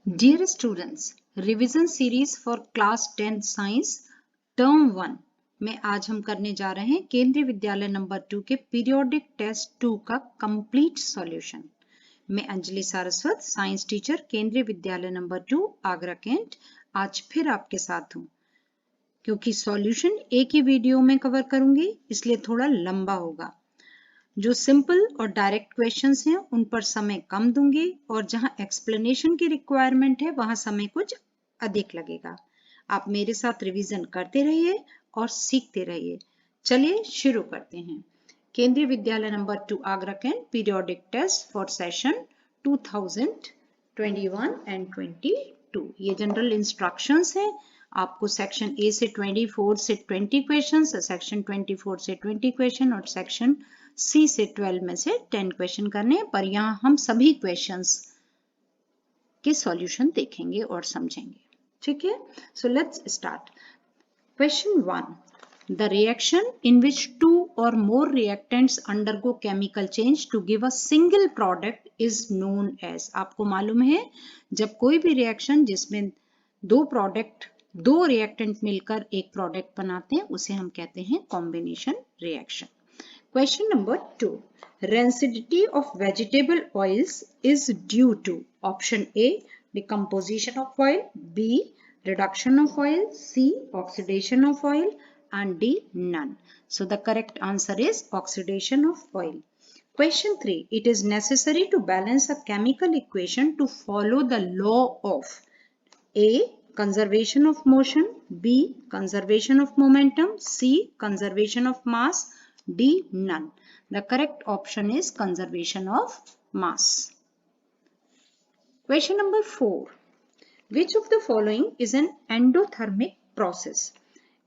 Dear students, revision series for class 10th science term 1 में आज हम करने जा रहे हैं केंद्रीय विद्यालय नंबर 2 के पीरियोडिक टेस्ट 2 का कंप्लीट सॉल्यूशन। मैं अंजलि सारस्वत, साइंस टीचर, केंद्रीय विद्यालय नंबर 2 आगरा कैंट, आज फिर आपके साथ हूँ। क्योंकि सॉल्यूशन एक ही वीडियो में कवर करूंगी इसलिए थोड़ा लंबा होगा। जो सिंपल और डायरेक्ट क्वेश्चंस हैं उन पर समय कम दूंगी और जहां एक्सप्लेनेशन की रिक्वायरमेंट है वहां समय कुछ अधिक लगेगा। आप मेरे साथ रिवीजन करते रहिए और सीखते रहिए। चलिए शुरू करते हैं। Kendriya Vidyalaya number 2 Agra cantt periodic test for session 2021 and 22। ये जनरल इंस्ट्रक्शंस हैं। आपको सेक्शन ए से 24 से 20 क्वेश्चन, सेक्शन 24 से 20 क्वेश्चन और सेक्शन सी से 12 में से 10 क्वेश्चन करने हैं, पर यहाँ हम सभी क्वेश्चंस के सॉल्यूशन देखेंगे और समझेंगे। ठीक है, so let's start. Question 1, the reaction in which two or more reactants undergo chemical change to give a single product is known as। आपको मालूम है जब कोई भी रिएक्शन जिसमें दो रिएक्टेंट मिलकर एक प्रोडक्ट बनाते हैं उसे हम कहते हैं combination reaction. Question number 2. Rancidity of vegetable oils is due to option A, decomposition of oil, B, reduction of oil, C, oxidation of oil, and D, none. So the correct answer is oxidation of oil. Question 3. It is necessary to balance a chemical equation to follow the law of A, conservation of motion, B, conservation of momentum, C, conservation of mass, D, none. The correct option is conservation of mass. Question number 4. Which of the following is an endothermic process?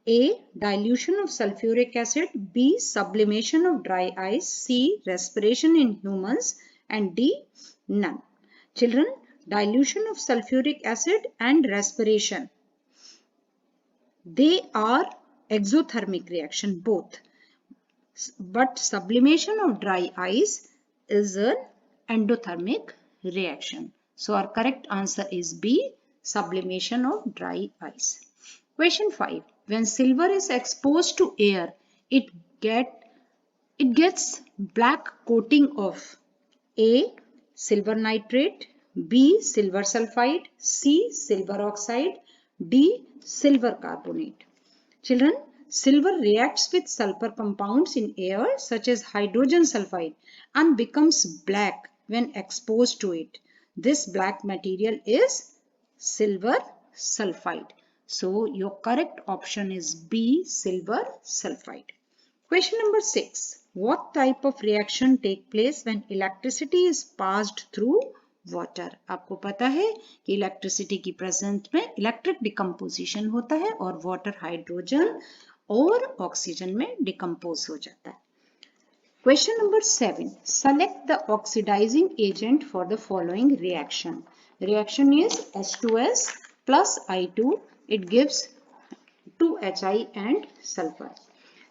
A, dilution of sulfuric acid, B, sublimation of dry ice, C, respiration in humans, and D, none. Children, dilution of sulfuric acid and respiration, they are exothermic reaction both. But sublimation of dry ice is an endothermic reaction. So our correct answer is B, sublimation of dry ice. Question 5. When silver is exposed to air, it gets black coating of A, silver nitrate, B, silver sulfide, C, silver oxide, D, silver carbonate. Children, silver reacts with sulfur compounds in air such as hydrogen sulfide and becomes black when exposed to it. This black material is silver sulfide. So your correct option is B, silver sulfide. Question number 6. What type of reaction take place when electricity is passed through water? आपको पता है कि electricity की presence में electric decomposition होता है और water hydrogen और ऑक्सीजन में डिकम्पोज हो जाता है। Question number 7. Select the oxidising agent for the following reaction. Reaction is H2S plus I2. It gives 2Hi and sulfur.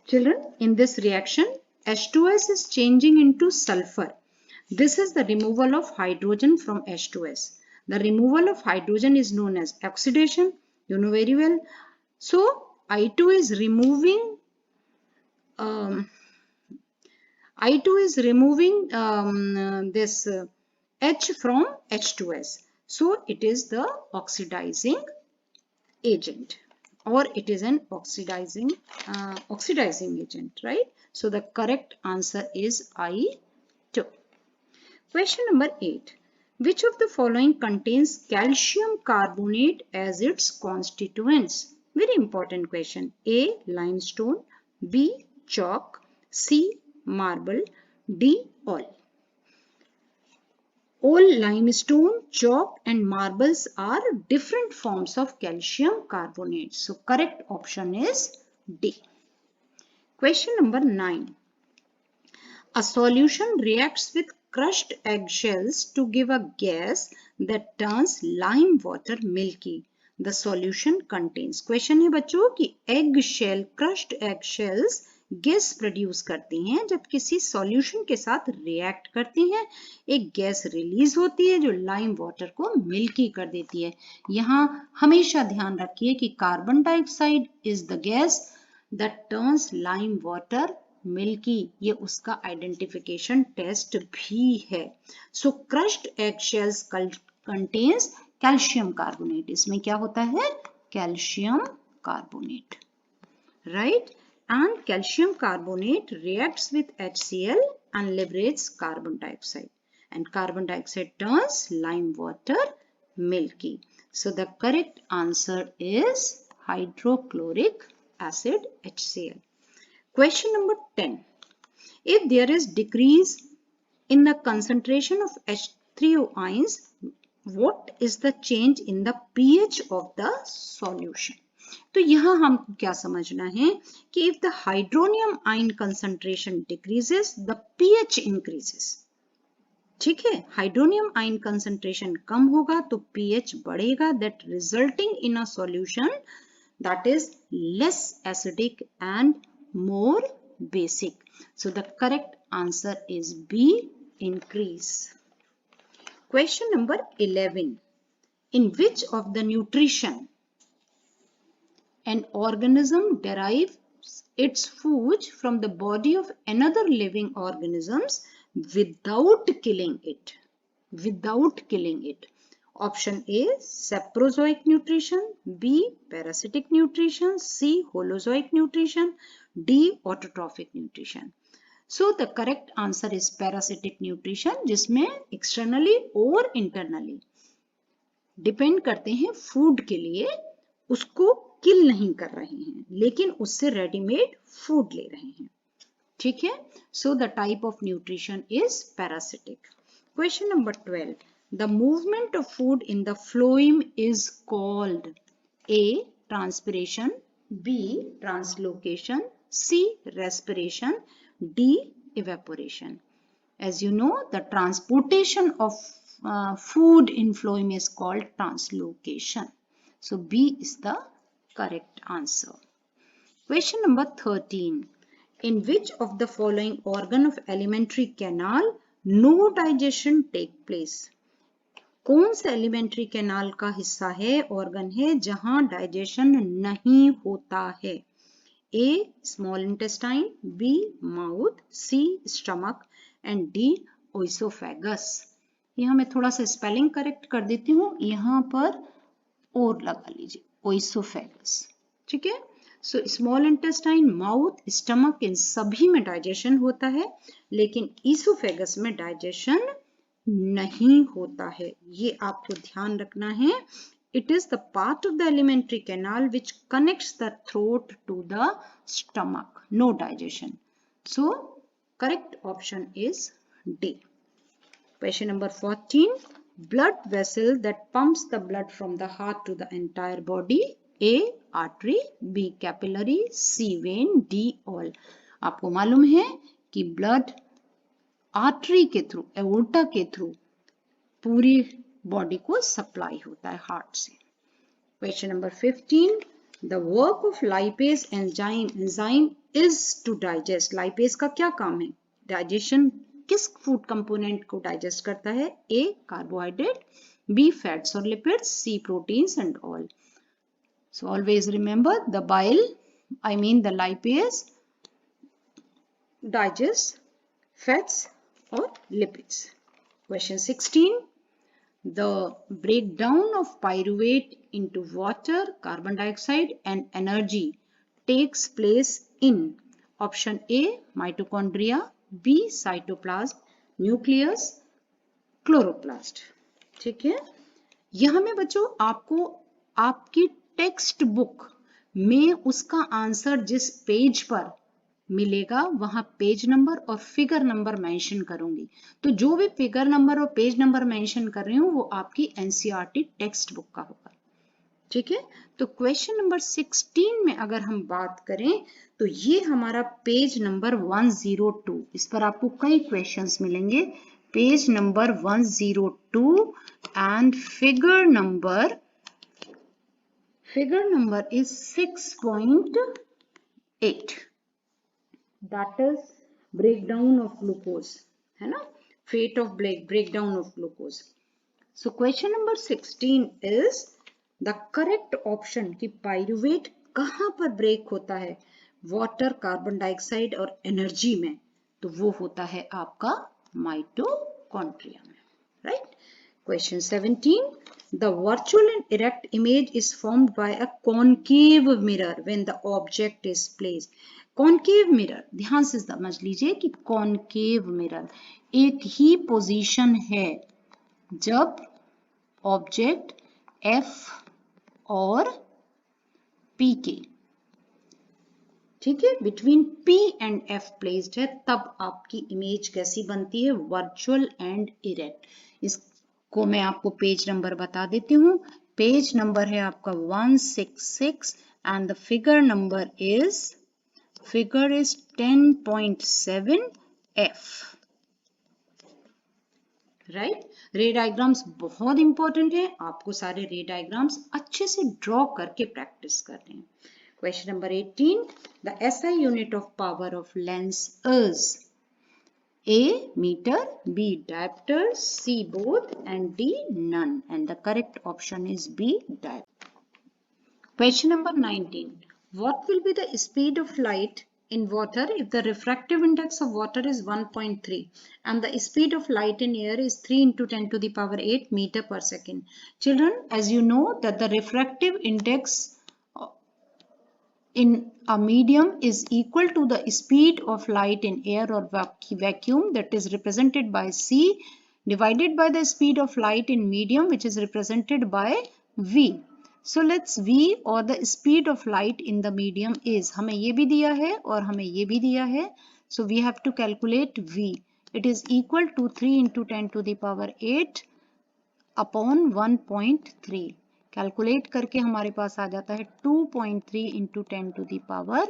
Children, in this reaction H2S is changing into sulfur. This is the removal of hydrogen from H2S. The removal of hydrogen is known as oxidation. You know very well. So I2 is removing this H from H2S. So it is the oxidizing agent, or it is an oxidizing agent, right? So the correct answer is I2. Question number 8. Which of the following contains calcium carbonate as its constituents? Very important question. A, limestone, B, chalk, C, marble, D, oil. All limestone, chalk and marbles are different forms of calcium carbonate. So correct option is D. Question number 9. A solution reacts with crushed eggshells to give a gas that turns lime water milky. The solution contains. Question है बच्चों कि crushed eggshells gas produce करती हैं जब किसी solution के साथ react करती हैं। एक गैस रिलीज होती है जो लाइम वाटर को मिल्की कर देती है। यहाँ हमेशा ध्यान रखिए कि carbon dioxide is the gas that turns lime water milky, ये उसका आइडेंटिफिकेशन टेस्ट भी है। So crushed egg shells contains calcium carbonate, इसमें क्या होता है? Calcium carbonate, right? And calcium carbonate reacts with HCl and liberates carbon dioxide, and carbon dioxide turns lime water milky. So the correct answer is hydrochloric acid, HCl. Question number 10. If there is decrease in the concentration of H3O ions, what is the change in the pH of the solution? तो यहाँ हमको क्या समझना है कि if the hydronium ion concentration decreases, the pH increases. ठीक है, hydronium ion concentration कम होगा तो pH बढ़ेगा, that resulting in a solution that is less acidic and more basic. So the correct answer is B, increase. Question number 11. In which of the nutrition an organism derives its food from the body of another living organisms without killing it? Without killing it. Option A, saprozoic nutrition, B, parasitic nutrition, C, holozoic nutrition, D, autotrophic nutrition. So the correct answer is parasitic nutrition, जिसमें externally और internally depend करते हैं food के लिए, उसको किल नहीं कर रहे हैं लेकिन उससे रेडीमेड फूड ले रहे हैं। ठीक है, so the type of nutrition is parasitic. Question number 12. The movement of food in the phloem is called A, transpiration, B, translocation, C, respiration, D, evaporation. As you know, the transportation of food in phloem is called translocation. So B is the correct answer. Question number 13. In which of the following organ of alimentary canal no digestion take place? कौन सा alimentary canal का हिस्सा है, organ है जहां digestion नहीं होता है? A, small intestine, B, mouth, C, stomach and D, oesophagus. यहाँ मैं थोड़ा सा स्पेलिंग करेक्ट कर देती हूँ, यहाँ पर और लगा लीजिए, oesophagus. ठीक है, so small intestine, mouth, stomach, इन सभी में डाइजेशन होता है लेकिन ईसोफेगस में डाइजेशन नहीं होता है, ये आपको ध्यान रखना है। It is the part of the alimentary canal which connects the throat to the stomach. No digestion. So, correct option is D. Question number 14. Blood vessel that pumps the blood from the heart to the entire body. A, artery, B, capillary, C, vein, D, all. आपको मालूम है कि blood artery के through, aorta के through पूरी body को supply होता है हार्ट से। Question number 15. The work of lipase enzyme is to digest. Lipase का क्या काम है? डाइजेशन किस फूड कंपोनेंट को डाइजेस्ट करता है? ए, कार्बोहाइड्रेट, बी, फैट्स और lipids, C, proteins and all. So always remember the bile, I mean the lipase digest fats और lipids. Question 16. The breakdown of pyruvate into water, carbon dioxide and energy takes place in option A, mitochondria, B, cytoplasm, nucleus, chloroplast. ठीक है, यहाँ में बच्चों आपको आपकी text book में उसका आंसर जिस पेज पर मिलेगा वहां पेज नंबर और फिगर नंबर मेंशन करूंगी, तो जो भी फिगर नंबर और पेज नंबर मेंशन कर रही हूँ वो आपकी एनसीईआरटी टेक्स्ट बुक का होगा। ठीक है, तो क्वेश्चन नंबर 16 में अगर हम बात करें तो ये हमारा पेज नंबर 102, इस पर आपको कई क्वेश्चंस मिलेंगे। Page number 102 and figure number is 6.8। that is breakdown of glucose, है ना, fate of breakdown of glucose. So question number 16 is the correct option कि पायरुवेट कहाँ पर ब्रेक होता है, वाटर, कार्बन डाइऑक्साइड और एनर्जी में, तो वो होता है आपका माइटोकॉन्ड्रिया में, right. Question 17. The virtual and erect image is formed by a concave mirror when the object is placed. Concave mirror, ध्यान से समझ लीजिए कि concave mirror एक ही पोजीशन है जब ऑब्जेक्ट F और P के, ठीक है, between P and F placed है, तब आपकी इमेज कैसी बनती है, वर्चुअल एंड इरेक्ट. इसको मैं आपको पेज नंबर बता देती हूँ. पेज नंबर है आपका 166 and the figure number is 10.7 F. Right. रे डायग्राम्स बहुत इंपॉर्टेंट है, आपको सारे रे डायग्राम्स अच्छे से ड्रॉ करके प्रैक्टिस करने हैं. Question number 18. The SI unit of power of lens is A. meter, B. diopter, C. both, and D. none. And the correct option is B. diopter. Question number 19. What will be the speed of light in water if the refractive index of water is 1.3 and the speed of light in air is 3 into 10 to the power 8 meter per second? Children, as you know that the refractive index in a medium is equal to the speed of light in air or vacuum, that is represented by C, divided by the speed of light in medium, which is represented by V. So let's V, or the speed of light in the medium is, हमें ये भी दिया है और हमें ये भी दिया है, so we have to calculate V. It is equal to 3 into 10 to the power 8 upon 1.3. Calculate करके हमारे पास आ जाता है 2.3 into 10 to the power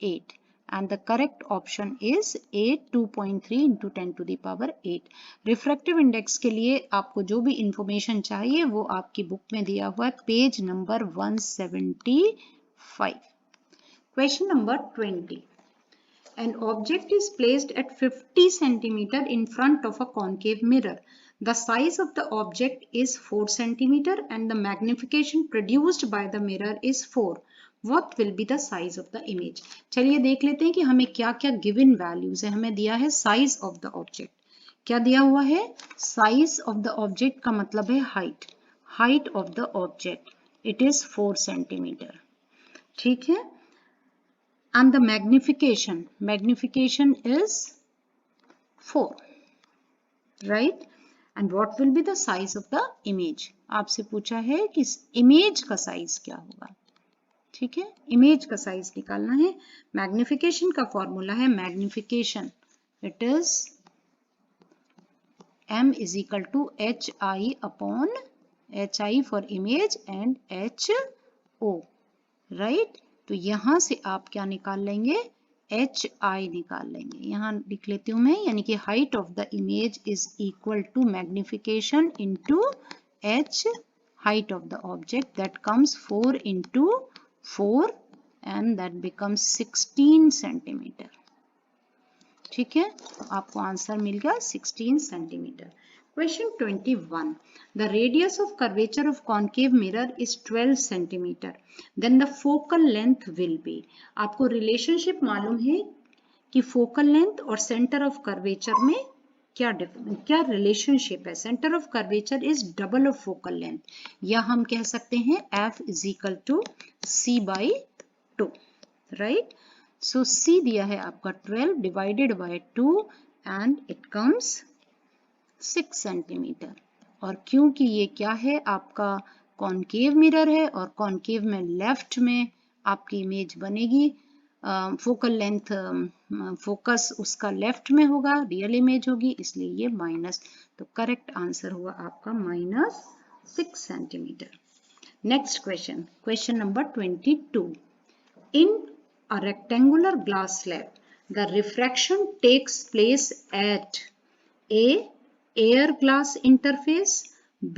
8. And the correct option is A, 2.3 into 10 to the power 8. Refractive index के लिए आपको जो भी information चाहिए वो आपकी बुक में दिया हुआ है, page number 175. Question number 20. An object is placed at 50 centimeter in front of a concave mirror. The size of the object is 4 centimeter and the magnification produced by the mirror is 4. What will be the size of the image? चलिए देख लेते हैं कि हमें क्या क्या given values है. हमें दिया है size of the object. क्या दिया हुआ है? Size of the object का मतलब है height. Height of the object. It is 4 centimeter. ठीक है? And the magnification is 4, right? And what will be the size of the image? आपसे पूछा है कि इमेज का साइज क्या होगा, ठीक है, इमेज का साइज निकालना है. मैग्निफिकेशन का फॉर्मूला है magnification, it is m is equal to hi upon hi for image and ho, right? तो यहां से आप क्या निकाल लेंगे, एच आई निकाल लेंगे. यहां लिख लेती हूं मैं, यानी कि height of the image is equal to magnification into H, height of the object, that comes 4 into 4 and that becomes 16 centimetre. ठीक है, आपको आंसर मिल गया 16 centimetre. Question 21. The radius of curvature of concave mirror is 12 centimeter. Then the focal length will be. आपको relationship मालूम है कि focal length और सेंटर ऑफ कर्वेचर में क्या रिलेशनशिप है. Centre of curvature is double of focal length, या हम कह सकते हैं F is equal to C by 2, right? So C दिया है आपका 12 divided by 2 and it comes 6 centimetre. और क्योंकि ये क्या है, आपका कॉनकेव मिरर है और कॉनकेव में लेफ्ट में आपकी इमेज बनेगी, फोकल लेंथ फोकस उसका लेफ्ट में होगा, रियल इमेज होगी, इसलिए ये माइनस. तो करेक्ट आंसर हुआ आपका -6 centimetre. Next question, question number 22. In a rectangular glass slab, the refraction takes place at A. air glass interface, B.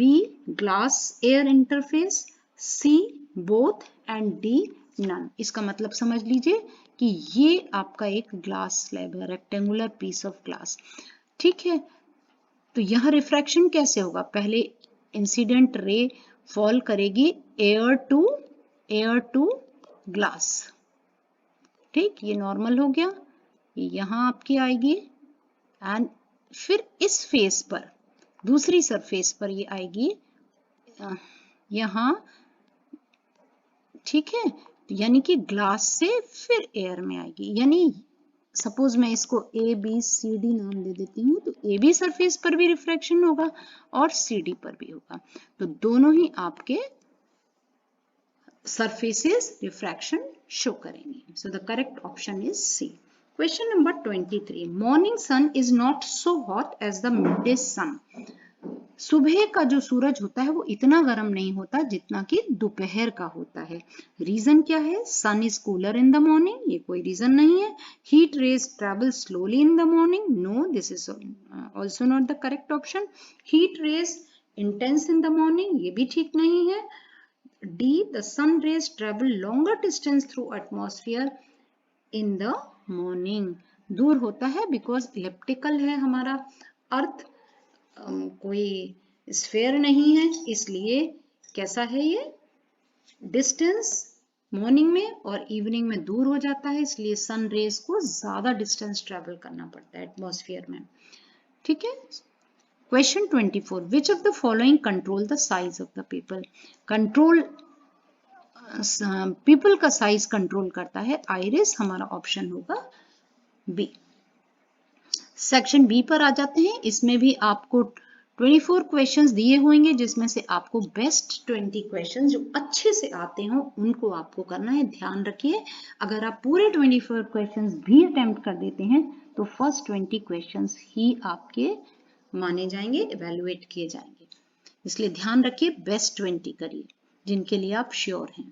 glass air interface, C. both and D. none. इसका मतलब समझ लीजिए कि ये आपका एक ग्लास स्लैब है, रेक्टेंगुलर पीस ऑफ ग्लास, ठीक है। तो यहाँ रिफ्रैक्शन कैसे होगा, पहले इंसिडेंट रे फॉल करेगी एयर टू ग्लास, ठीक, ये नॉर्मल हो गया, ये यहाँ आपकी आएगी एंड फिर इस फेस पर, दूसरी सरफेस पर ये आएगी यहाँ, ठीक है। यानी कि ग्लास से फिर एयर में आएगी, यानी सपोज मैं इसको ए बी सी डी नाम दे देती हूँ, तो ए बी सरफेस पर भी रिफ्रैक्शन होगा और सी डी पर भी होगा, तो दोनों ही आपके सरफेसेस रिफ्रैक्शन शो करेंगे। So the correct option is C. Question number 23, morning sun is not so hot as the midday sun. सुबह का जो सूरज होता है वो इतना गर्म नहीं होता जितना कि दोपहर का होता है। रीजन क्या है, sun is cooler in the morning, ये कोई रीजन नहीं है। Heat rays travel slowly in the morning, no, this is also not the correct option. Heat rays intense in the morning, ये भी ठीक नहीं है। D, the sun rays travel longer distance through atmosphere in the morning, दूर होता है because elliptical है हमारा अर्थ, कोई स्फेयर नहीं है, इसलिए कैसा है ये, डिस्टेंस मॉर्निंग में और इवनिंग में दूर हो जाता है, इसलिए सन रेज को ज्यादा डिस्टेंस ट्रेवल करना पड़ता है एटमॉस्फेयर में, ठीक है। Question 24, which of the following control the size of the people. Control people का साइज कंट्रोल करता है आइरिस, हमारा ऑप्शन होगा बी। सेक्शन बी पर आ जाते हैं, इसमें भी आपको 24 क्वेश्चंस दिए होंगे, जिसमें से आपको बेस्ट 20 क्वेश्चंस जो अच्छे से आते हो उनको आपको करना है। ध्यान रखिए, अगर आप पूरे 24 क्वेश्चंस भी अटेम्प्ट कर देते हैं तो फर्स्ट 20 क्वेश्चंस ही आपके माने जाएंगे, इवेलुएट किए जाएंगे, इसलिए ध्यान रखिए बेस्ट 20 करिए जिनके लिए आप श्योर हैं।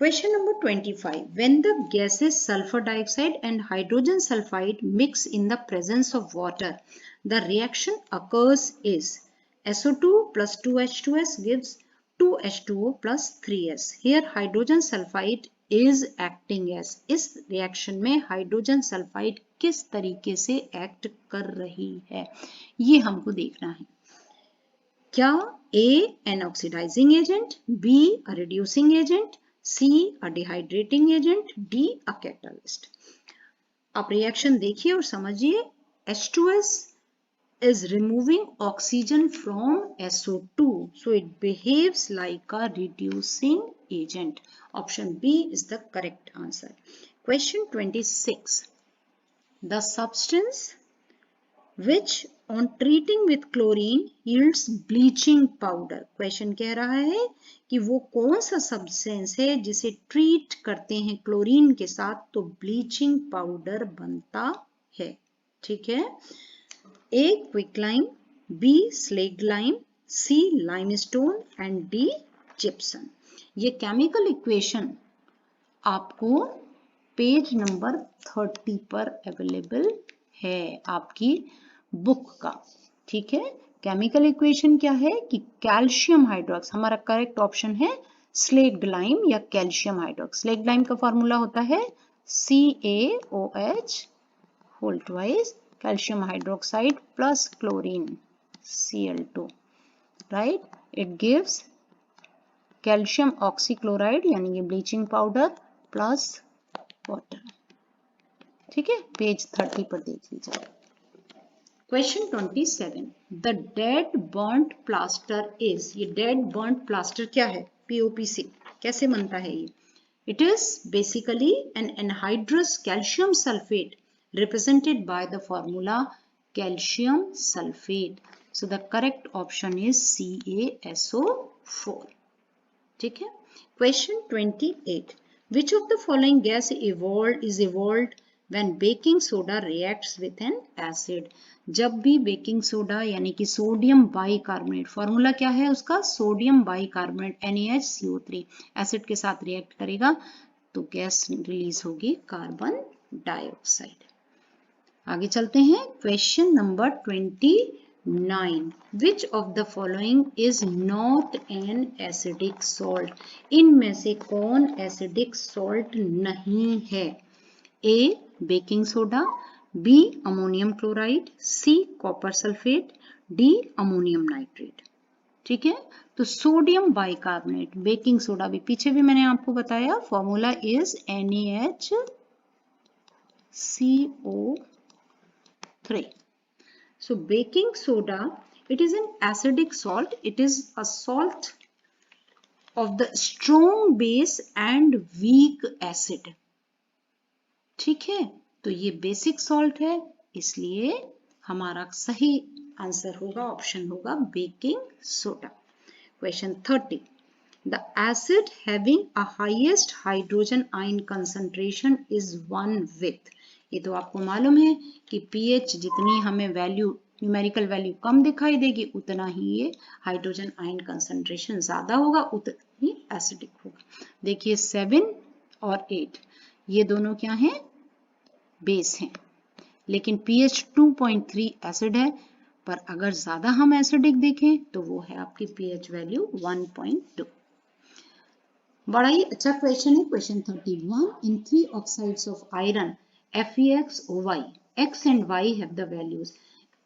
Question number 25. When the gases sulfur dioxide and hydrogen sulfide mix in the presence of water, the reaction occurs is SO2 plus 2H2S gives 2H2O plus 3S. Here hydrogen sulfide is acting as. इस reaction में hydrogen sulfide किस तरीके से act कर रही है, ये हमको देखना है। क्या A an oxidizing agent, B a reducing agent, C a dehydrating agent, D a catalyst। आप रिएक्शन देखिए और समझिए। H2S is removing oxygen from SO2, so it behaves like a reducing agent. Option B is the correct answer. Question 26. The substance which on treating with chlorine yields bleaching powder। Question कह रहा है कि वो कौन सा substance है जिसे treat करते हैं क्लोरीन के साथ तो ब्लीचिंग पाउडर बनता है, ठीक है। A quicklime, B slag lime, C limestone and D gypsum. ये केमिकल इक्वेशन आपको पेज नंबर 30 पर अवेलेबल है आपकी बुक का, ठीक है। केमिकल इक्वेशन क्या है कि कैल्शियम हाइड्रोक्स, हमारा करेक्ट ऑप्शन है स्लेग्ड लाइम या कैल्शियम हाइड्रोक्स। स्लेग्ड लाइम का फॉर्मूला होता है CaOH whole twice calcium hydroxide plus chlorine Cl2, right. It gives calcium oxychloride यानी कि ब्लीचिंग पाउडर प्लस वाटर, ठीक है। पेज 30 पर देख लीजिए। Question 27, the dead burnt plaster is. ये डेड बर्न्ट प्लास्टर क्या है, POPC, कैसे बनता है ये। It is basically an anhydrous calcium sulphate represented by the formula calcium sulfate. So the correct option is CaSO4, ठीक है। Question 28, which of the following gas is evolved when baking soda reacts with an acid। जब भी baking soda यानी कि sodium bicarbonate, formula क्या है उसका, sodium bicarbonate NaHCO3 acid के साथ रिएक्ट करेगा तो गैस रिलीज होगी कार्बन डाइऑक्साइड। आगे चलते हैं। Question number 29, which of the following is not an acidic salt. इनमें से कौन एसिडिक सॉल्ट नहीं है। A baking soda, B ammonium chloride, C copper sulphate, D ammonium nitrate. ठीक है, तो सोडियम बाइकार्बोनेट, बेकिंग सोडा भी पीछे भी मैंने आपको बताया, formula is NaHCO3. So baking soda, it is an acidic salt. It is a salt of the strong base and weak acid. ठीक है, तो ये बेसिक सॉल्ट है, इसलिए हमारा सही आंसर होगा, ऑप्शन होगा baking soda. Question 30, the acid having a highest hydrogen ion concentration is one with, ये तो आपको मालूम है कि pH जितनी हमें वैल्यू, न्यूमेरिकल वैल्यू कम दिखाई देगी, उतना ही ये हाइड्रोजन आयन कंसंट्रेशन ज्यादा होगा, उतना ही एसिडिक होगा। देखिए 7 और 8 ये दोनों क्या हैं, बेस हैं, लेकिन pH 2.3 एसिड है, पर अगर ज्यादा हम एसिडिक देखें तो वो है आपकी pH वैल्यू 1.2। बड़ा ही अच्छा क्वेश्चन है। Question 31, in 3 oxides of iron FeXOY, X and Y have the values.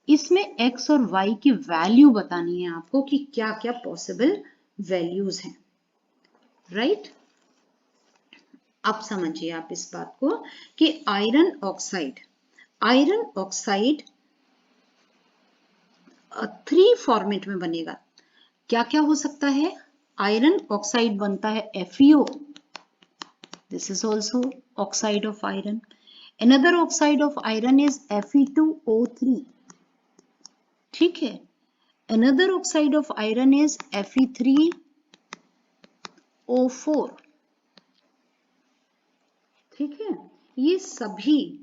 इसमें X और Y की वैल्यू बतानी है आपको कि क्या क्या पॉसिबल वैल्यूज हैं, राइट? अब समझिए आप इस बात को कि आयरन ऑक्साइड 3 फॉर्मेट में बनेगा। क्या क्या हो सकता है? आयरन ऑक्साइड बनता है FeO, this is also oxide of iron. Another oxide of iron is Fe2O3, ठीक है। Another oxide of iron is Fe3O4, ठीक है। ये सभी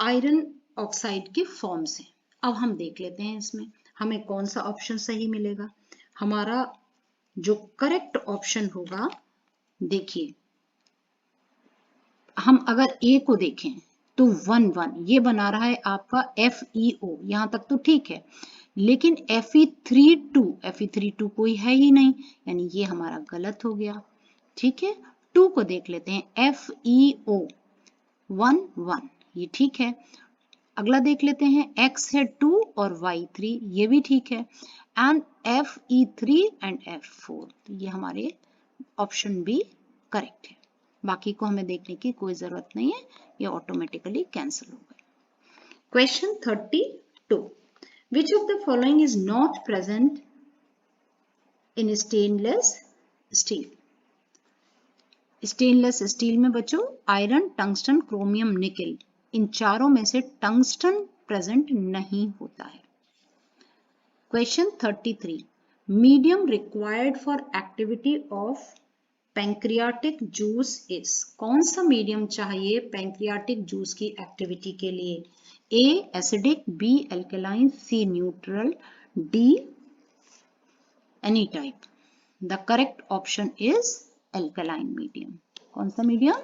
आयरन ऑक्साइड के फॉर्म्स हैं। अब हम देख लेते हैं इसमें हमें कौन सा ऑप्शन सही मिलेगा। हमारा जो करेक्ट ऑप्शन होगा, देखिए हम अगर ए को देखें तो 1 ये बना रहा है आपका FeO, यहां तक तो ठीक है, लेकिन Fe32 कोई है ही नहीं, यानी ये हमारा गलत हो गया, ठीक है। 2 को देख लेते हैं, FeO 1 ये ठीक है। अगला देख लेते हैं, X है 2 और Y 3, ये भी ठीक है, एंड Fe3 एंड F4, ये हमारे ऑप्शन बी करेक्ट है। बाकी को हमें देखने की कोई जरूरत नहीं है, ये ऑटोमेटिकली कैंसिल हो गए। Question 32, which of the following is not present in stainless steel? Stainless steel में बच्चों आयरन, टंगस्टन, क्रोमियम, निकेल, इन चारों में से टंगस्टन प्रेजेंट नहीं होता है। Question 33, medium required for activity of pancreatic juice is, कौन सा मीडियम चाहिए पैंक्रियाटिक जूस की एक्टिविटी के लिए? A acidic, B alkaline, C neutral, D any type. The correct option is alkaline medium. कौन सा medium?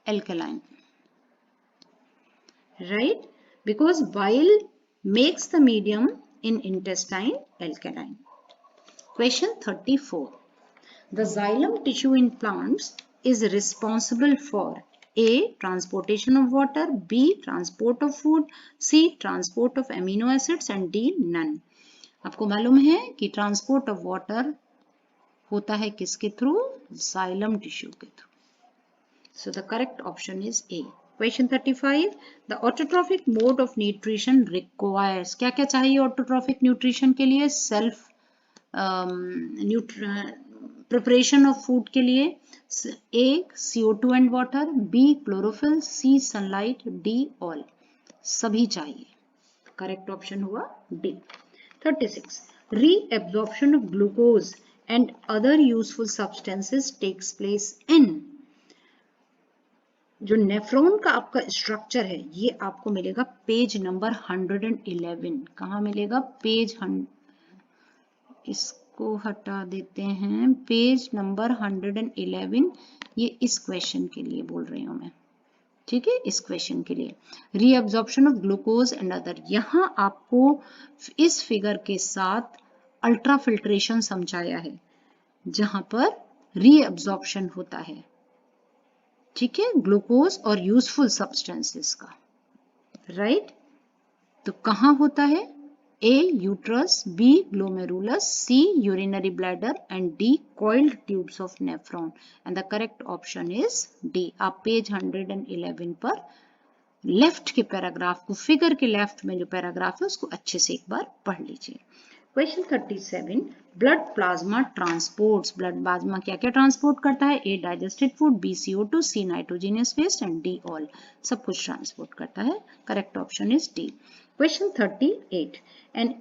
Alkaline, right, because bile makes the medium in intestine alkaline. Question 34, the xylem tissue in plants is responsible for A. transportation of water, B. transport of food, C. transport of amino acids and D. none. आपको मालूम है कि transport of water होता है किसके through? Xylem tissue के through. So the correct option is a. Question 35, the autotrophic mode of nutrition requires, क्या क्या चाहिए ऑटोट्रॉफिक न्यूट्रिशन के लिए? सेल्फ प्रिपरेशन ऑफ फूड के लिए A CO2 and water, B chlorophyll, C sunlight, D all, सभी चाहिए। करेक्ट ऑप्शन हुआ D. 36, reabsorption of glucose and other useful substances takes place in, जो नेफ्रॉन का आपका स्ट्रक्चर है ये आपको मिलेगा पेज नंबर 111। कहाँ मिलेगा? पेज इसको हटा देते हैं, पेज नंबर 111। ये इस क्वेश्चन के लिए बोल रही हूं मैं, ठीक है, इस क्वेश्चन के लिए reabsorption of glucose and other. यहां आपको इस फिगर के साथ अल्ट्रा फिल्ट्रेशन समझाया है, जहां पर रीअब्जॉर्प्शन होता है, ठीक है, ग्लूकोज और यूजफुल सब्सटेंसेस का, राइट। तो कहाँ होता है? A uterus, B glomerulus, C urinary bladder and D coiled tubes of nephron and the correct option is D। आप पेज 111 पर लेफ्ट के पैराग्राफ को, फिगर के लेफ्ट में जो पैराग्राफ है उसको अच्छे से एक बार पढ़ लीजिए। Question 37, blood plasma transports, blood plasma क्या क्या ट्रांसपोर्ट करता है? A digested food, B CO2, C nitrogenous waste and D all, सब कुछ ट्रांसपोर्ट करता है। Correct option is D. Question 38, an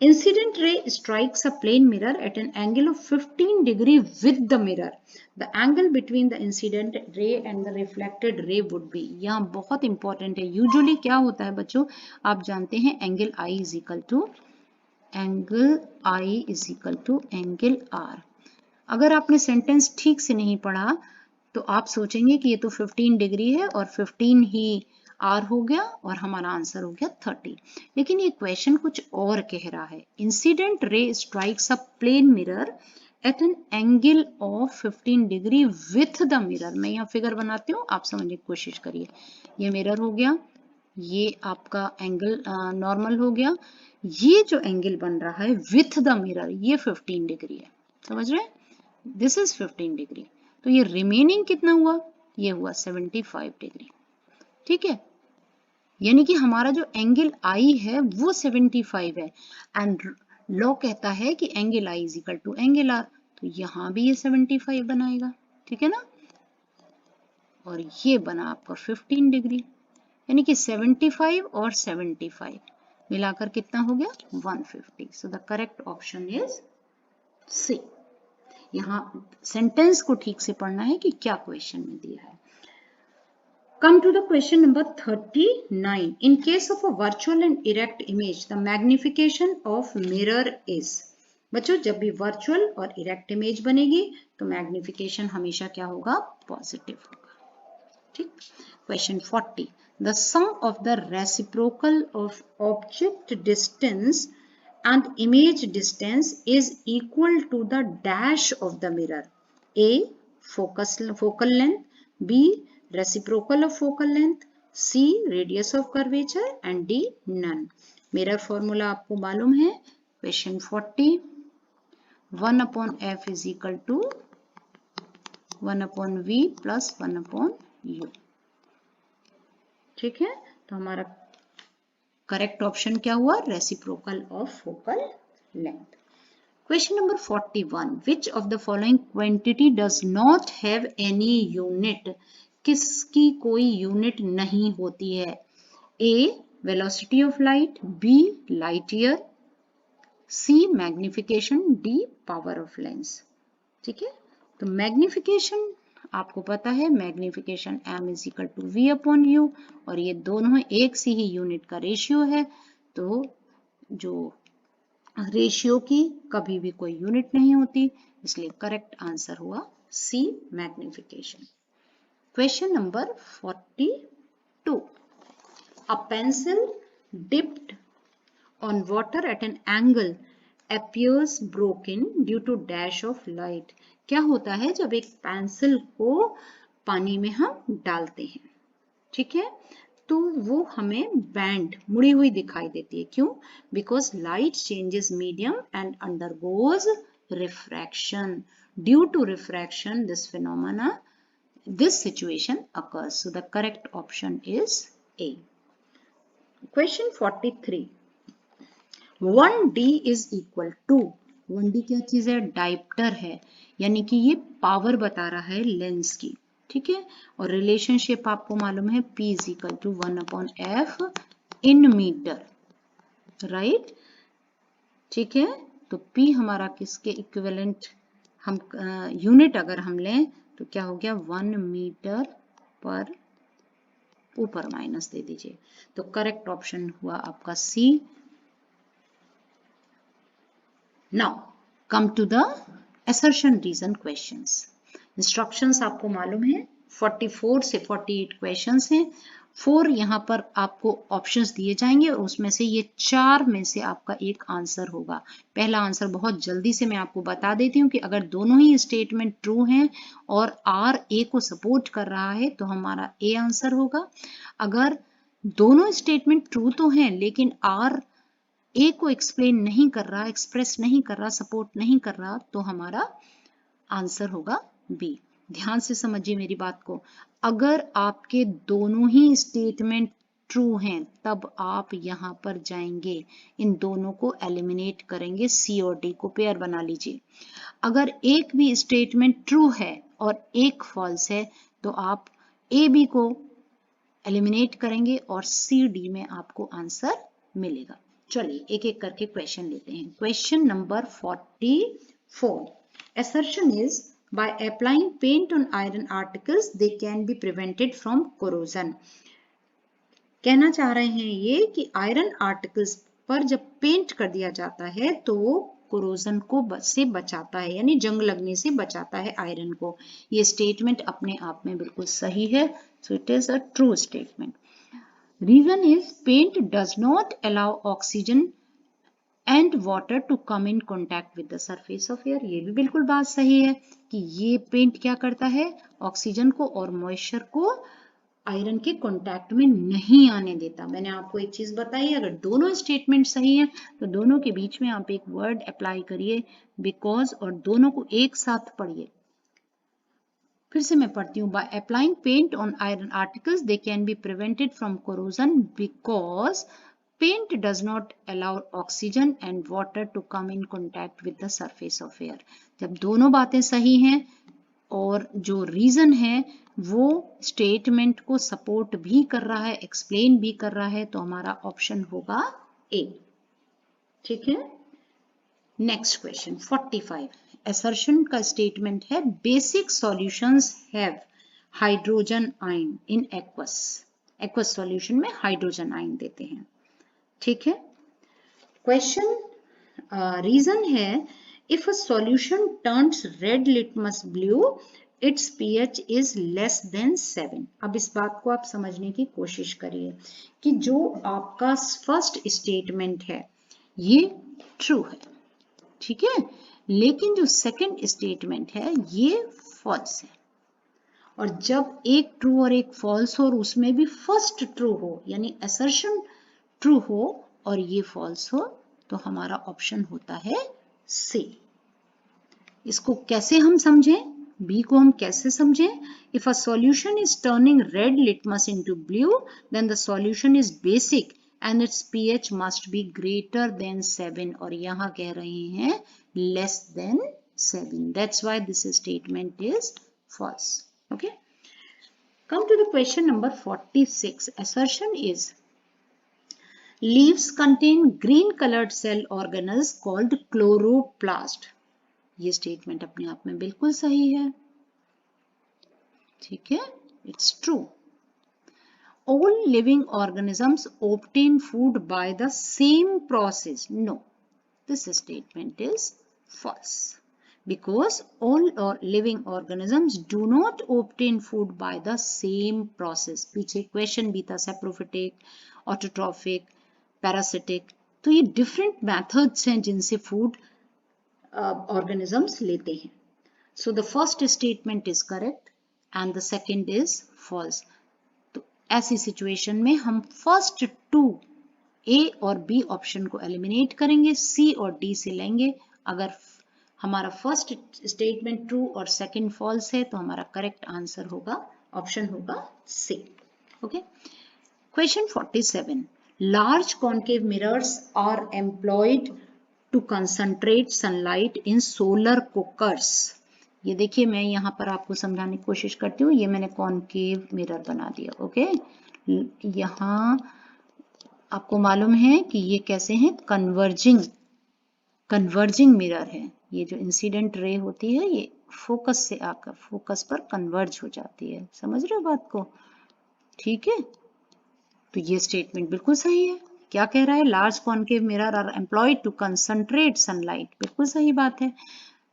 incident ray strikes a plane mirror at an angle of 15 degree with the mirror. The angle between the incident ray and the reflected ray would be, यहाँ बहुत important है। Usually क्या होता है बच्चों, आप जानते हैं angle I is equal to angle R। अगर आपने सेंटेंस ठीक से नहीं पढ़ा तो आप सोचेंगे कि ये तो 15 डिग्री है और 15 ही R हो गया और हमारा आंसर हो गया 30। लेकिन ये क्वेश्चन कुछ और कह रहा है। Incident ray strikes a plane mirror at an angle of 15 degree with the mirror. मैं यहाँ फिगर बनाती हूँ, आप समझने की कोशिश करिए। ये मिरर हो गया, ये आपका एंगल नॉर्मल हो गया, ये जो एंगल बन रहा है विथ द मिरर ये 15 डिग्री है, समझ रहे हैं? दिस इज 15 डिग्री, तो ये रिमेनिंग कितना हुआ? ये हुआ 75 डिग्री, ठीक है। यानी कि हमारा जो एंगल आई है वो 75 है एंड लॉ कहता है कि angle I is equal to angle R, तो यहां भी ये 75 बनाएगा, ठीक है ना। और ये बना आपका 15 डिग्री, यानी कि 75 और 75 मिलाकर कितना हो गया? 150। So the correct option is C. यहां सेंटेंस को ठीक से पढ़ना है कि क्या क्वेश्चन में दिया है। Come to the question number 39. In case of a virtual and erect image, the magnification of mirror is। बच्चों जब भी वर्चुअल और इरेक्ट इमेज बनेगी तो मैग्निफिकेशन हमेशा क्या होगा? पॉजिटिव होगा, ठीक। Question 40, the sum of the reciprocal of object distance and image distance is equal to the dash of the mirror। A focal length, B reciprocal of focal length, C radius of curvature and D none। Mirror formula आपको मालूम है। Question 40, 1/f is equal to 1/v plus 1/u, ठीक है। तो हमारा correct option क्या हुआ? Reciprocal of focal length. Question number 41, which of the following quantity does not have any unit? किसकी कोई यूनिट नहीं होती है? A velocity of light, B light year, C magnification, D power of lens, ठीक है। तो मैग्निफिकेशन आपको पता है, magnification m is equal to v upon u, और ये दोनों एक सी ही यूनिट का रेशियो है, तो जो रेशियो की कभी भी कोई यूनिट नहीं होती, इसलिए करेक्ट आंसर हुआ C magnification. Question number 42. A pencil dipped on water at an angle appears broken due to dash of light। क्या होता है जब एक पेंसिल को पानी में हम डालते हैं, ठीक है, तो वो हमें बैंड मुड़ी हुई दिखाई देती है। क्यों? Because light changes medium and undergoes refraction. Due to refraction this phenomena, this situation occurs. So the correct option is A। Question 43. 1D is equal to, 1D क्या चीज है? डायप्टर है, यानी कि ये पावर बता रहा है लेंस की, ठीक है। और रिलेशनशिप आपको मालूम है P is equal to 1/f in metre, right, ठीक है। तो P हमारा किसके इक्विवेलेंट, हम यूनिट अगर हम लें तो क्या हो गया? 1 मीटर पर, ऊपर माइनस दे दीजिए, तो करेक्ट ऑप्शन हुआ आपका C। Now come to the assertion reason questions. Instructions आपको मालूम है 44 से 48 क्वेश्चंस हैं 4 यहाँ पर आपको ऑप्शंस दिए जाएंगे और उसमें से ये 4 में से आपका एक आंसर होगा। पहला आंसर बहुत जल्दी से मैं आपको बता देती हूँ कि अगर दोनों ही स्टेटमेंट ट्रू हैं और आर ए को सपोर्ट कर रहा है तो हमारा ए आंसर होगा। अगर दोनों स्टेटमेंट ट्रू तो हैं लेकिन आर ए को एक्सप्लेन नहीं कर रहा, एक्सप्रेस नहीं कर रहा, सपोर्ट नहीं कर रहा, तो हमारा आंसर होगा बी। ध्यान से समझिए मेरी बात को। अगर आपके दोनों ही स्टेटमेंट ट्रू हैं तब आप यहां पर जाएंगे, इन दोनों को एलिमिनेट करेंगे, सी और डी को पेयर बना लीजिए। अगर एक भी स्टेटमेंट ट्रू है और एक फॉल्स है तो आप ए बी को एलिमिनेट करेंगे और सी डी में आपको आंसर मिलेगा। चलिए एक एक करके क्वेश्चन लेते हैं। Question number 44। Assertion is by applying paint on iron articles they can be prevented from corrosion. कहना चाह रहे हैं ये कि आयरन आर्टिकल्स पर जब पेंट कर दिया जाता है तो वो कोरोजन को से बचाता है, यानी जंग लगने से बचाता है आयरन को। ये स्टेटमेंट अपने आप में बिल्कुल सही है, so it is a true statement. Reason is paint does not allow oxygen and water to come in contact with the surface of air. ये भी बिल्कुल बात सही है कि ये पेंट क्या करता है, ऑक्सीजन को और मॉइस्चर को आयरन के कॉन्टैक्ट में नहीं आने देता। मैंने आपको एक चीज बताई, अगर दोनों स्टेटमेंट सही है तो दोनों के बीच में आप एक वर्ड अप्लाई करिए, बिकॉज, और दोनों को एक साथ पढ़िए। फिर से मैं पढ़ती हूँ। By applying paint on iron articles they can be prevented from corrosion because paint does not allow oxygen and water to come in contact with the surface of air। जब दोनों बातें सही हैं और जो रीजन है वो स्टेटमेंट को सपोर्ट भी कर रहा है, एक्सप्लेन भी कर रहा है, तो हमारा ऑप्शन होगा ए। ठीक है, नेक्स्ट क्वेश्चन 45। असर्शन का स्टेटमेंट है basic solutions have hydrogen ion in aqueous. Aqueous solution में हाइड्रोजन आयन देते हैं। ठीक है, क्वेश्चन रीजन है if a solution turns red litmus blue it's pH is less than 7। अब इस बात को आप समझने की कोशिश करिए कि जो आपका फर्स्ट स्टेटमेंट है ये ट्रू है, ठीक है, लेकिन जो सेकंड स्टेटमेंट है ये फॉल्स है। और जब एक ट्रू और एक फॉल्स हो और उसमें भी फर्स्ट ट्रू हो, यानी असर्शन ट्रू हो और ये फॉल्स हो, तो हमारा ऑप्शन होता है सी। इसको कैसे हम समझें, बी को हम कैसे समझें? If a solution is turning red litmus into blue then the solution is basic and its pH must be greater than 7, और यहां कह रहे हैं less than 7। That's why this statement is false. Okay, come to the question number 46। Assertion is leaves contain green colored cell organelles called chloroplast। ये statement अपने आप में बिल्कुल सही है, ठीक है, it's true. all living organisms obtain food by the same process। no, this statement is false because all living organisms do not obtain food by the same process। पीछे क्वेश्चन भी था, saprophytic, autotrophic, पैरासिटिक, तो ये different methods हैं जिनसे food organisms लेते हैं। So the first statement is correct and the second is false. तो ऐसी सिचुएशन में हम फर्स्ट टू ए और बी ऑप्शन को एलिमिनेट करेंगे, सी और डी से लेंगे। अगर हमारा फर्स्ट स्टेटमेंट ट्रू और सेकंड फॉल्स है तो हमारा करेक्ट आंसर होगा, ऑप्शन होगा C. Okay, question 47। Large concave mirrors are employed to concentrate sunlight in solar cookers। ये देखिए मैं यहाँ पर आपको समझाने की कोशिश करती हूँ। ये मैंने कॉन्केव मिरर बना दिया। ओके, यहाँ आपको मालूम है कि ये कैसे हैं, कन्वर्जिंग मिरर है। ये जो इंसिडेंट रे होती है ये फोकस से आकर फोकस पर कन्वर्ज हो जाती है। समझ रहे हो बात को? ठीक है, तो ये स्टेटमेंट बिल्कुल सही है। क्या कह रहा है? Large concave mirror are employed to concentrate sunlight. बिल्कुल सही बात है।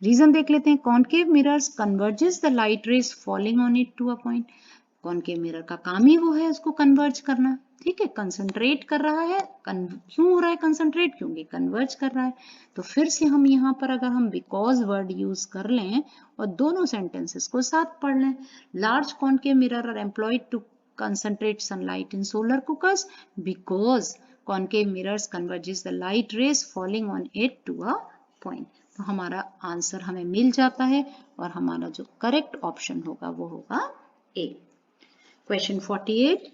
रीजन देख लेते हैं। Concave mirrors converges the light rays falling on it to a point. Concave mirror का काम ही वो है उसको कन्वर्ज करना, ठीक है, कंसंट्रेट कर रहा है। क्यों हो रहा है कंसंट्रेट? क्योंकि कन्वर्ज कर रहा है। तो फिर से हम यहाँ पर अगर हम बिकॉज वर्ड यूज कर लें और दोनों सेंटेंसेस को साथ पढ़ लें, large concave mirror are employed to concentrate sunlight in solar cookers because concave mirrors converges the light rays falling on it to a point। तो हमारा आंसर हमें मिल जाता है और हमारा जो करेक्ट ऑप्शन होगा वो होगा ए। Question 48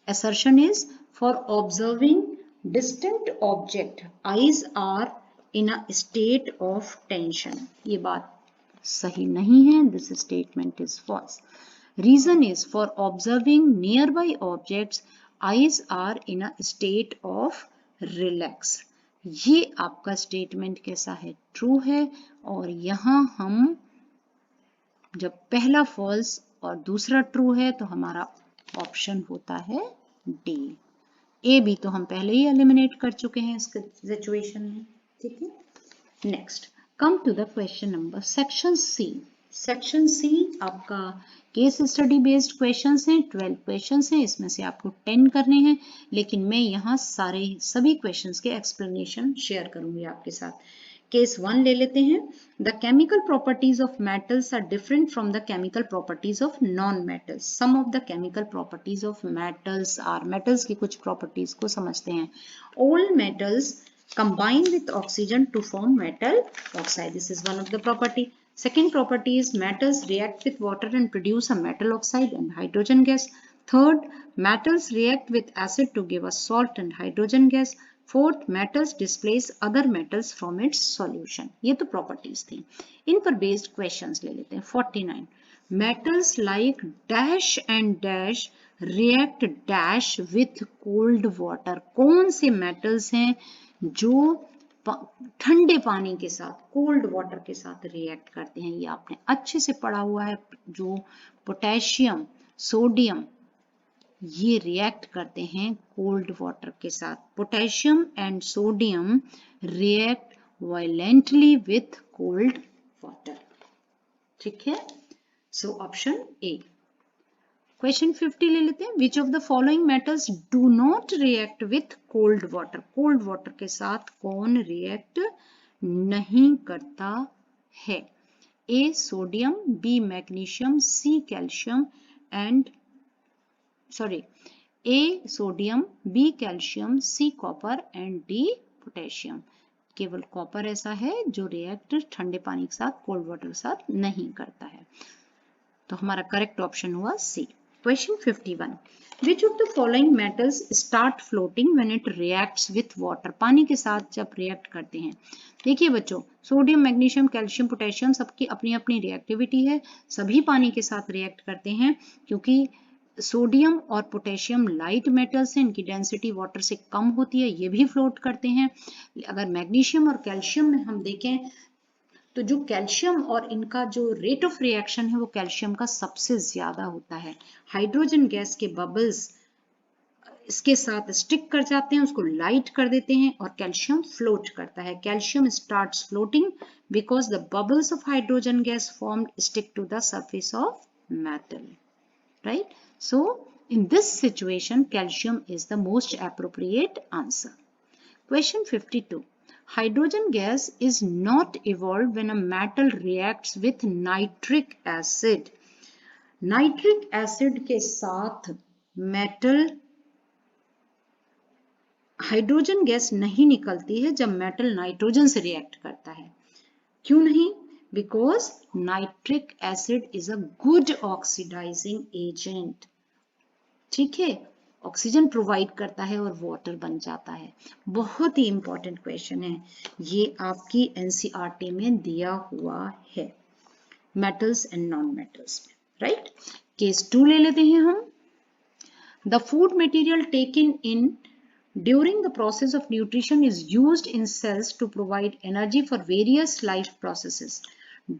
assertion is for observing distant object eyes are in a state of tension। ये बात सही नहीं है, this statement is false। Reason is for observing nearby objects eyes are in a state of relax। ये आपका statement कैसा है? True है। और यहाँ हम जब पहला फॉल्स और दूसरा ट्रू है तो हमारा ऑप्शन होता है डी। ए बी तो हम पहले ही एलिमिनेट कर चुके हैं इस सिचुएशन में, ठीक है। Next come to the question number section C. Section C आपका केस स्टडी बेस्ड क्वेश्चंस हैं, 12 क्वेश्चंस हैं, इसमें से आपको 10 करने हैं, लेकिन मैं यहाँ सभी क्वेश्चंस के एक्सप्लेनेशन शेयर करूंगी आपके साथ। केस 1 ले लेते हैं। The chemical properties of metals are different from the chemical properties of non metals. Some of the chemical properties of metals are, metals की कुछ प्रॉपर्टीज को समझते हैं। All metals combine with oxygen to form metal oxide, this is one of the property। Second property is metals react with water and produce a metal oxide and hydrogen gas। Third, metals react with acid to give us salt and hydrogen gas। Fourth, metals displace other metals from its solution। ये तो properties थी। इन पर based questions ले लेते हैं। 49 metals like dash and dash react dash with cold water। कौन से metals हैं जो ठंडे पानी के साथ, कोल्ड वाटर के साथ रिएक्ट करते हैं? ये आपने अच्छे से पढ़ा हुआ है। जो पोटेशियम, सोडियम, ये रिएक्ट करते हैं कोल्ड वाटर के साथ। Potassium and sodium react violently with cold water, ठीक है। So option A. क्वेश्चन 50 ले लेते हैं। Which of the following metals do not react with cold water? Cold water के साथ कौन रिएक्ट नहीं करता है? A sodium, B magnesium, C calcium and A sodium, B calcium, C copper and D potassium. केवल कॉपर ऐसा है जो रिएक्ट ठंडे पानी के साथ, कोल्ड वाटर के साथ नहीं करता है। तो हमारा करेक्ट ऑप्शन हुआ सी। Question 51 Which of the following metals start floating when it reacts with water? पानी के साथ जब रिएक्ट करते हैं। देखिए बच्चों, सोडियम, मैग्नीशियम, कैल्शियम, पोटेशियम सबकी अपनी अपनी रिएक्टिविटी है। सभी पानी के साथ रिएक्ट करते हैं क्योंकि सोडियम और पोटेशियम लाइट मेटल्स हैं, इनकी डेंसिटी वाटर से कम होती है, ये भी फ्लोट करते हैं। अगर मैग्नीशियम और कैल्शियम में हम देखें तो जो कैल्शियम और इनका जो रेट ऑफ रिएक्शन है वो कैल्शियम का सबसे ज्यादा होता है। हाइड्रोजन गैस के बबल्स इसके साथ स्टिक कर जाते हैं, उसको लाइट कर देते हैं और कैल्शियम फ्लोट करता है। Calcium starts floating because the bubbles of hydrogen gas formed stick to the surface of metal, right. So in this situation calcium is the most appropriate answer. Question 52 Hydrogen gas is not evolved when a metal reacts with nitric acid। Nitric acid के साथ metal hydrogen gas नहीं निकलती है जब metal nitrogen से react करता है। क्यों नहीं? Because nitric acid is a good oxidising agent, ठीक है, ऑक्सीजन प्रोवाइड करता है और वाटर बन जाता है। बहुत ही इंपॉर्टेंट क्वेश्चन है ये, आपकी एनसीईआरटी में दिया हुआ है मेटल्स एंड नॉन मेटल्स में, राइट। केस 2 ले लेते हैं हम। The food material taken in during the process of nutrition is used in cells to provide energy for various life processes.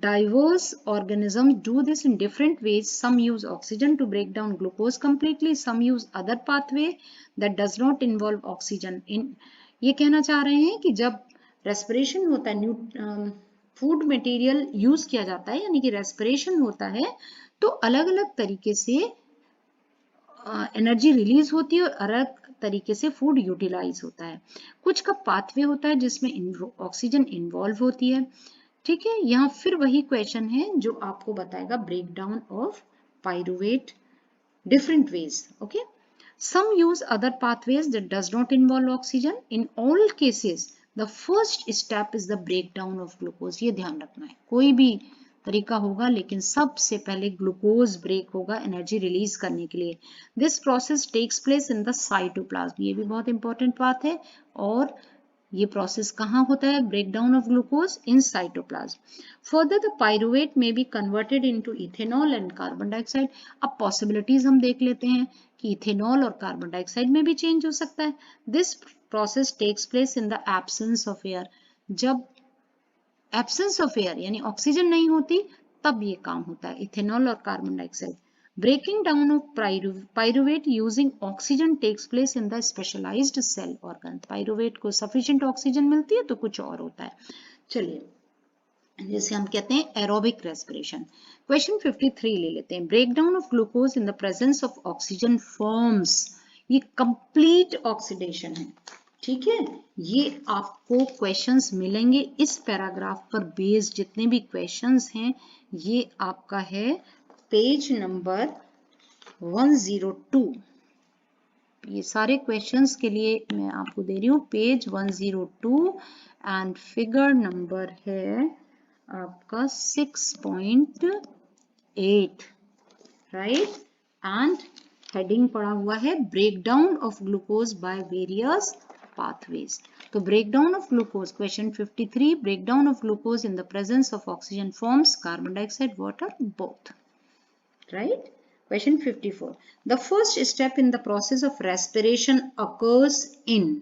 Diverse organisms do this in different ways. Some use oxygen to break down glucose completely. Some use other pathway that does not involve oxygen. ये कहना चाह रहे हैं कि जब respiration होता है, food material use किया जाता है, यानी कि रेस्पिरेशन होता है, तो अलग अलग तरीके से एनर्जी रिलीज होती है और अलग तरीके से फूड यूटिलाइज होता है। कुछ का पाथवे होता है जिसमें ऑक्सीजन इन्वॉल्व होती है। ठीक है, यहाँ फिर वही क्वेश्चन है जो आपको बताएगा break down of pyruvate different ways. Okay, some use other pathways that does not involve oxygen. In all cases the first step is the breakdown of glucose. ये ध्यान रखना है, कोई भी तरीका होगा लेकिन सबसे पहले ग्लूकोज ब्रेक होगा एनर्जी रिलीज करने के लिए। This process takes place in the cytoplasm, ये भी बहुत इंपॉर्टेंट बात है। और ये प्रोसेस कहाँ होता है? Breakdown of glucose in cytoplasm. Further the pyruvate में be converted into ethanol and carbon dioxide. अब पॉसिबिलिटीज हम देख लेते हैं कि इथेनॉल और कार्बन डाइऑक्साइड में भी चेंज हो सकता है। This process takes place in the absence of air. जब एब्सेंस ऑफ एयर यानी ऑक्सीजन नहीं होती तब ये काम होता है, इथेनॉल और carbon dioxide. Breaking down of pyruvate using oxygen takes place in the specialized cell organ. Pyruvate को sufficient oxygen मिलती है तो कुछ और होता है। चलिए, जैसे हम कहते हैं एरोबिक रेस्पिरेशन। क्वेश्चन 53 ले लेते हैं। Breakdown of glucose in the presence of oxygen forms. ये कंप्लीट ऑक्सीडेशन है। ठीक है, ये आपको क्वेश्चंस मिलेंगे इस पैराग्राफ पर बेस्ड। जितने भी क्वेश्चंस हैं ये आपका है पेज नंबर 102। ये सारे क्वेश्चंस के लिए मैं आपको दे रही हूँ पेज 102 एंड फिगर नंबर है आपका 6.8, राइट। एंड हेडिंग पड़ा हुआ है breakdown of glucose by various pathways. तो breakdown of glucose, question 53, breakdown of glucose in the presence of oxygen forms carbon dioxide, water, both. Right? Question 54. The first step in the process of respiration occurs in.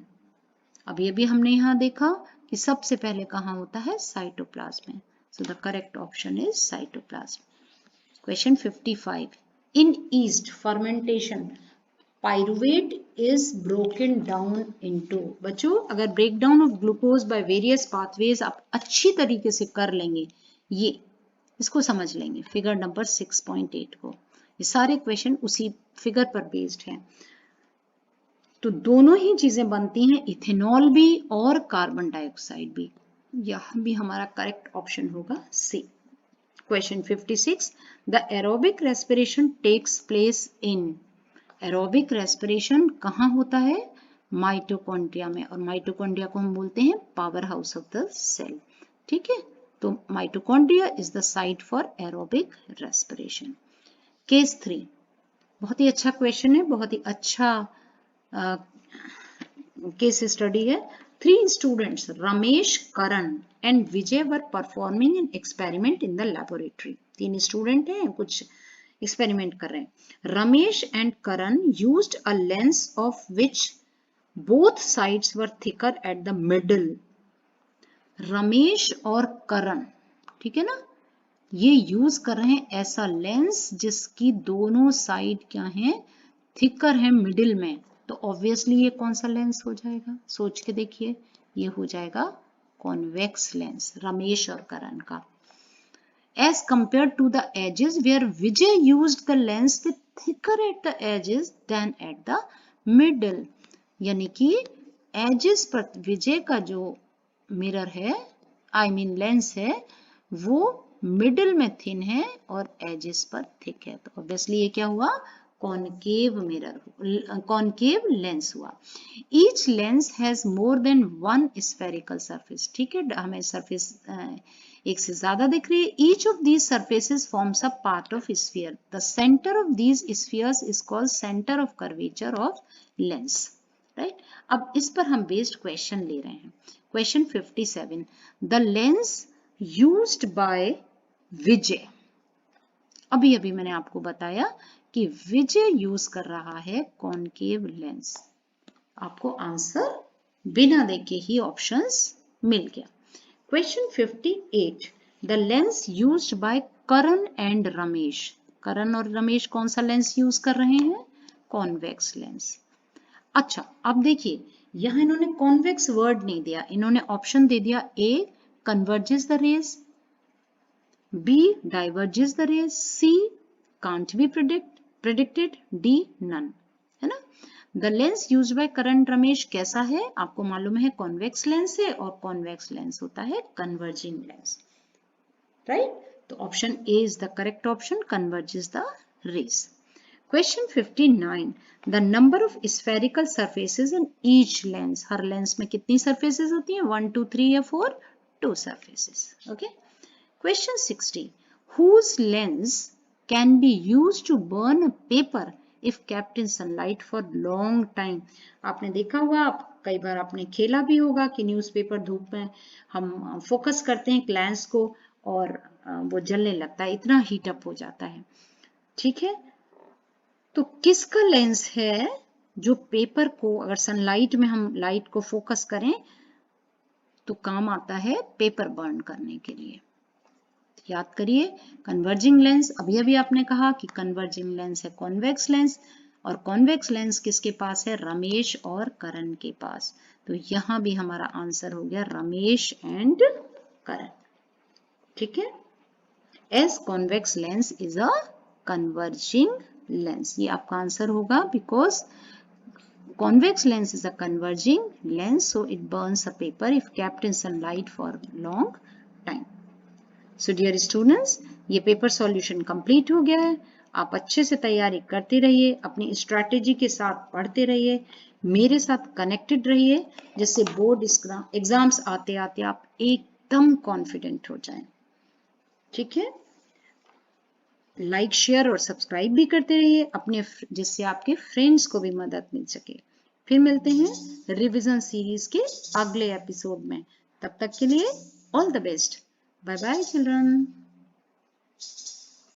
अभी हमने यहाँ देखा कि सबसे पहले कहाँ होता है? साइटोप्लाज्म में. So the correct option is cytoplasm. Question 55. In yeast fermentation, pyruvate is broken down into. बच्चों, अगर breakdown of glucose by various pathways आप अच्छी तरीके से कर लेंगे, ये इसको समझ लेंगे फिगर नंबर 6.8 को। ये सारे क्वेश्चन उसी फिगर पर बेस्ड हैं। तो दोनों ही चीजें बनती हैं, इथेनॉल भी और कार्बन डाइऑक्साइड भी। यह भी हमारा करेक्ट ऑप्शन होगा C. Question 56, the aerobic respiration takes place in. Aerobic respiration कहाँ होता है? माइटोकॉन्ड्रिया में, और माइटोकॉन्ड्रिया को हम बोलते हैं power house of the cell. ठीक है, तो mitochondria is the site for aerobic respiration. Case 3 बहुत ही अच्छा क्वेश्चन है, बहुत ही अच्छा केस स्टडी है। 3 students Ramesh, Karan and Vijay were performing an experiment in the laboratory. 3 student हैं, कुछ एक्सपेरिमेंट कर रहे हैं। Ramesh and Karan used a lens of which both sides were thicker at the middle. Ramesh और करण, ठीक है ना, ये यूज कर रहे हैं ऐसा लेंस जिसकी दोनों साइड क्या है? थिकर है मिडिल में। तो ऑब्वियसली ये कौन सा लेंस हो जाएगा? सोच के देखिए, ये हो जाएगा कॉन्वेक्स लेंस रमेश और करण का। As compared to the edges where Vijay used the lens with thicker at the edges than at the middle. यानी कि edges पर विजय का जो मिरर है, लेंस है, वो मिडिल में थिन है और एजेस पर थिक है। तो ऑब्वियसली ये क्या हुआ? कॉनकेव मिरर, कॉनकेव लेंस हुआ। Each lens has more than one spherical surface. ठीक है, हमें सरफेस एक से ज्यादा दिख रही है। Each of these surfaces forms a part of sphere. The center of these spheres is called center of curvature of lens. Right? अब इस पर हम बेस्ड क्वेश्चन ले रहे हैं। Question 57. The lens used by विजय। अभी मैंने आपको बताया कि विजय यूज कर रहा है कॉनकेव लेंस। आपको आंसर बिना देखे ही ऑप्शंस मिल गया। Question 58. The lens used by Karan and Ramesh. करण और रमेश कौन सा लेंस यूज कर रहे हैं? Convex lens. अच्छा, अब देखिए, यहां इन्होंने कॉन्वेक्स वर्ड नहीं दिया, इन्होंने ऑप्शन दे दिया A converges the rays, B diverges the rays, C can't be predict predicted D none, है ना। The lens use by Karan Ramesh कैसा है, आपको मालूम है कॉन्वेक्स लेंस है, और कॉन्वेक्स लेंस होता है कन्वर्जिंग लेंस, राइट। तो option A is the correct option, converges the rays. Question 59. The number of spherical surfaces in each lens. Her lens में कितनी surfaces होती हैं? 1, 2, 3 या 4? 2 surfaces. Okay. Question 60. Whose lens can be used to burn a paper if kept in sunlight for long time? आपने देखा होगा, आप कई बार आपने खेला भी होगा कि न्यूज़पेपर धूप में हम फोकस करते हैं लेंस को और वो जलने लगता है, इतना हीट अप हो जाता है, ठीक है। तो किसका लेंस है जो पेपर को, अगर सनलाइट में हम लाइट को फोकस करें तो काम आता है पेपर बर्न करने के लिए। याद करिए, कन्वर्जिंग लेंस, अभी अभी आपने कहा कि कन्वर्जिंग लेंस है कॉन्वेक्स लेंस, और कॉन्वेक्स लेंस किसके पास है? रमेश और करण के पास। तो यहां भी हमारा आंसर हो गया रमेश एंड करण, ठीक है। S convex lens is a converging lens, ये आपका आंसर होगा, because convex lens is a converging lens, so it burns a paper if kept in sunlight for long time. So dear students, ये paper solution complete हो गया है। आप अच्छे से तैयारी करते रहिए, अपनी स्ट्रैटेजी के साथ पढ़ते रहिए, मेरे साथ कनेक्टेड रहिए, जिससे बोर्ड एग्जाम्स आते आते आप एकदम कॉन्फिडेंट हो जाएं, ठीक है। लाइक, शेयर और सब्सक्राइब भी करते रहिए अपने, जिससे आपके फ्रेंड्स को भी मदद मिल सके। फिर मिलते हैं रिवीजन सीरीज के अगले एपिसोड में, तब तक के लिए all the best, bye bye children.